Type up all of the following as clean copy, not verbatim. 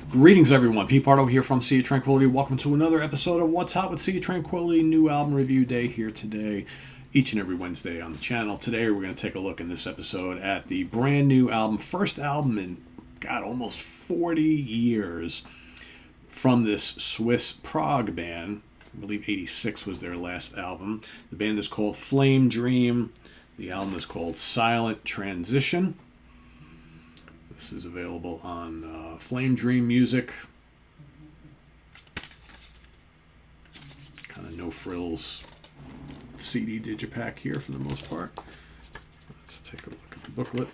Greetings, everyone. Pete Pardo here from Sea of Tranquility. Welcome to another episode of What's Hot with Sea of Tranquility. New album review day here today, each and every Wednesday on the channel. Today, we're going to take a look in this episode at the brand new album, first album in, almost 40 years from this Swiss prog band. I believe 86 was their last album. The band is called Flame Dream. The album is called Silent Transition. This is available on Flame Dream Music. Kind of no frills CD digipack here for the most part. Let's take a look at the booklet.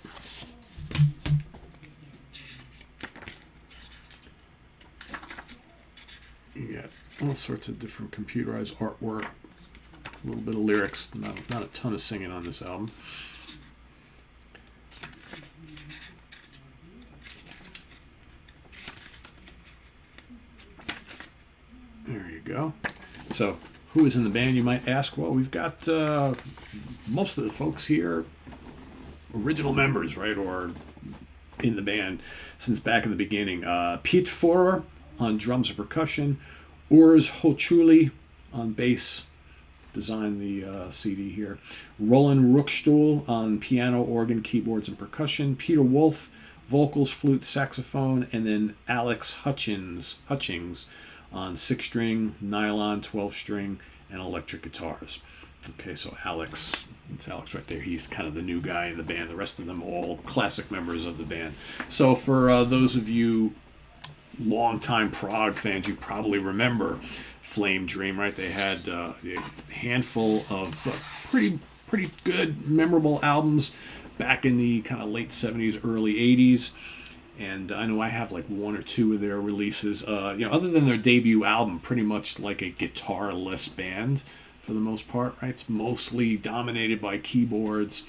You got all sorts of different computerized artwork, a little bit of lyrics, not a ton of singing on this album. There you go. So, who is in the band, you might ask? Well, we've got most of the folks here, original members, right, or in the band since back in the beginning. Pete Pardo on drums and percussion, Urs Hochuli on bass, designed the CD here. Roland Ruckstuhl on piano, organ, keyboards, and percussion. Peter Wolf, vocals, flute, saxophone, and then Alex Hutchings on 6-string, nylon, 12-string, and electric guitars. Okay, so it's Alex right there. He's kind of the new guy in the band. The rest of them all classic members of the band. So for those of you longtime prog fans, you probably remember Flame Dream, right? They had a handful of pretty good, memorable albums back in the kind of late 70s, early 80s. And I know I have like one or two of their releases. Other than their debut album, pretty much like a guitar-less band for the most part, right? It's mostly dominated by keyboards,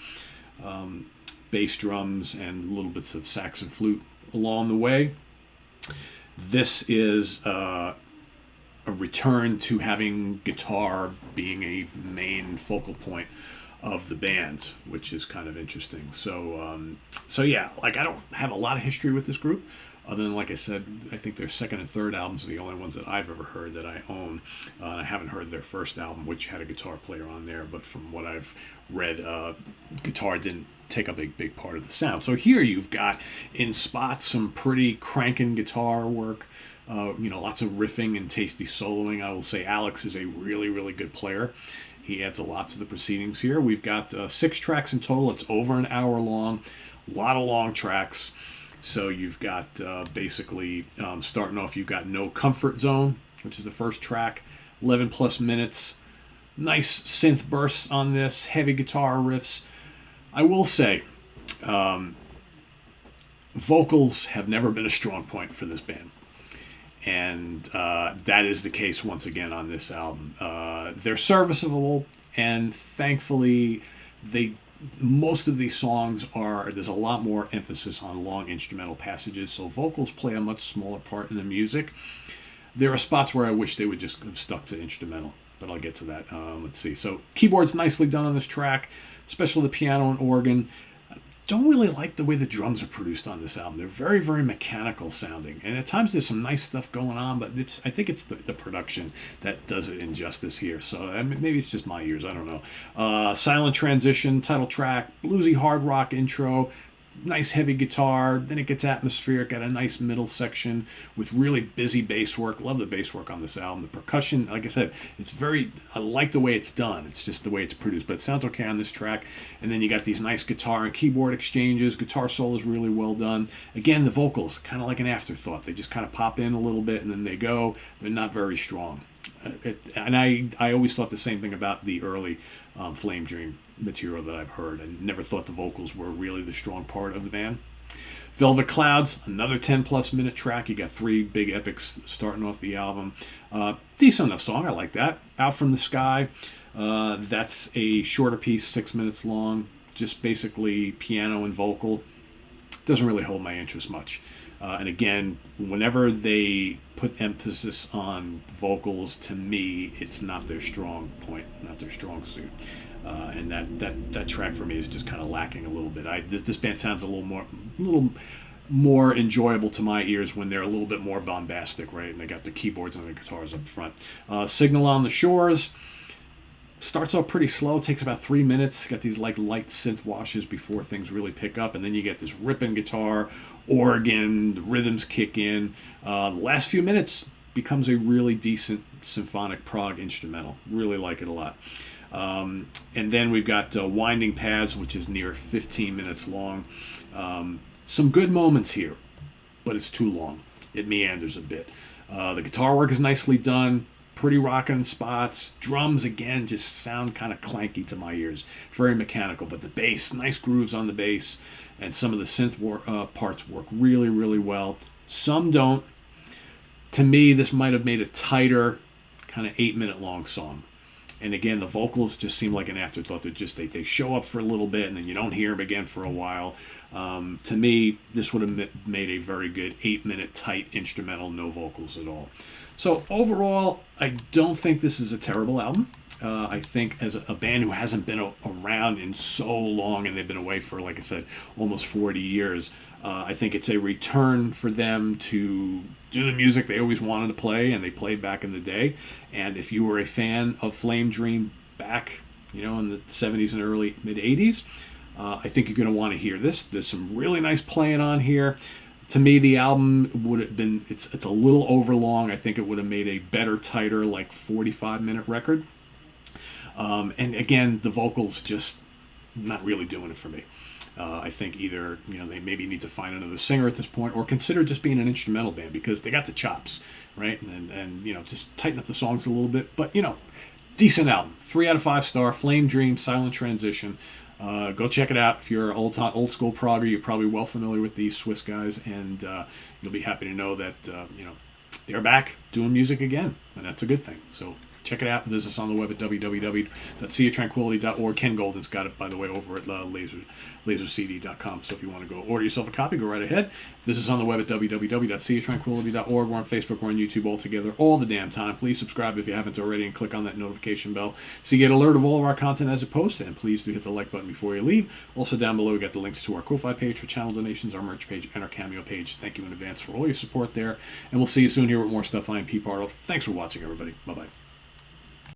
bass drums, and little bits of sax and flute along the way. This is a return to having guitar being a main focal point of the band, which is kind of interesting. So yeah, like I don't have a lot of history with this group, other than, like I said, I think their second and third albums are the only ones that I've ever heard that I own. And I haven't heard their first album, which had a guitar player on there, but from what I've read, guitar didn't take up a big part of the sound. So here you've got, in spots, some pretty cranking guitar work, lots of riffing and tasty soloing. I will say Alex is a really, really good player. He adds a lot to the proceedings here. We've got 6 tracks in total. It's over an hour long. A lot of long tracks. So you've got basically starting off, you've got No Comfort Zone, which is the first track. 11 plus minutes. Nice synth bursts on this. Heavy guitar riffs. I will say, vocals have never been a strong point for this band. And that is the case once again on this album. They're serviceable, and thankfully, most of these songs there's a lot more emphasis on long instrumental passages, so vocals play a much smaller part in the music. There are spots where I wish they would just have stuck to instrumental, but I'll get to that. Let's see. So keyboard's nicely done on this track, especially the piano and organ. Don't really like the way the drums are produced on this album. They're very, very mechanical sounding. And at times there's some nice stuff going on, but I think it's the production that does it injustice here. So maybe it's just my ears. I don't know. Silent Transition, title track, bluesy hard rock intro, nice heavy guitar. Then it gets atmospheric at a nice middle section with really busy bass work. Love the bass work on this album. The percussion, like I said, I like the way it's done. It's just the way it's produced, but it sounds okay on this track. And then you got these nice guitar and keyboard exchanges. Guitar solo is really well done. Again, the vocals, kind of like an afterthought. They just kind of pop in a little bit and then they go. They're not very strong. And I always thought the same thing about the early Flame Dream material that I've heard. I never thought the vocals were really the strong part of the band. Velvet Clouds, another 10 plus minute track. You got 3 big epics starting off the album. Decent enough song, I like that. Out from the Sky, that's a shorter piece, 6 minutes long, just basically piano and vocal. Doesn't really hold my interest much. And again, whenever they put emphasis on vocals, to me, it's not their strong point, not their strong suit. And that track for me is just kind of lacking a little bit. This band sounds a little more enjoyable to my ears when they're a little bit more bombastic, right? And they got the keyboards and the guitars up front. Signal on the Shores starts off pretty slow, takes about 3 minutes, got these like light synth washes before things really pick up, and then you get this ripping guitar, organ, the rhythms kick in. The last few minutes becomes a really decent symphonic prog instrumental. Really like it a lot. And then we've got Winding Paths, which is near 15 minutes long. Some good moments here, but it's too long. It meanders a bit. The guitar work is nicely done, pretty rocking spots. Drums, again, just sound kind of clanky to my ears. Very mechanical, but the bass, nice grooves on the bass, and some of the synth parts work really, really well. Some don't. To me, this might have made a tighter, kind of 8-minute long song. And again, the vocals just seem like an afterthought. They show up for a little bit, and then you don't hear them again for a while. To me, this would have made a very good 8-minute tight instrumental, no vocals at all. So overall, I don't think this is a terrible album. I think as a band who hasn't been around in so long, and they've been away for, like I said, almost 40 years, I think it's a return for them to do the music they always wanted to play, and they played back in the day. And if you were a fan of Flame Dream back, in the 70s and early mid-80s, I think you're going to want to hear this. There's some really nice playing on here. To me, the album would have been, it's a little overlong. I think it would have made a better, tighter, like 45-minute record. And again, the vocals just not really doing it for me. I think either, they maybe need to find another singer at this point, or consider just being an instrumental band, because they got the chops, right? And just tighten up the songs a little bit. But, decent album. 3 out of 5 star. Flame Dream, Silent Transition. Go check it out. If you're an old school progger, you're probably well familiar with these Swiss guys, and you'll be happy to know that they're back doing music again, and that's a good thing. So check it out. Visit us on the web at www.seaoftranquility.org. Ken Golden's got it, by the way, over at lasercd.com. So if you want to go order yourself a copy, go right ahead. Visit us on the web at www.seaoftranquility.org. We're on Facebook. We're on YouTube all together all the damn time. Please subscribe if you haven't already, and click on that notification bell so you get alert of all of our content as it posts. And please do hit the like button before you leave. Also down below, we got the links to our Ko-Fi page for channel donations, our merch page, and our Cameo page. Thank you in advance for all your support there. And we'll see you soon here with more stuff. I am Pete Pardo. Thanks for watching, everybody. Bye-bye.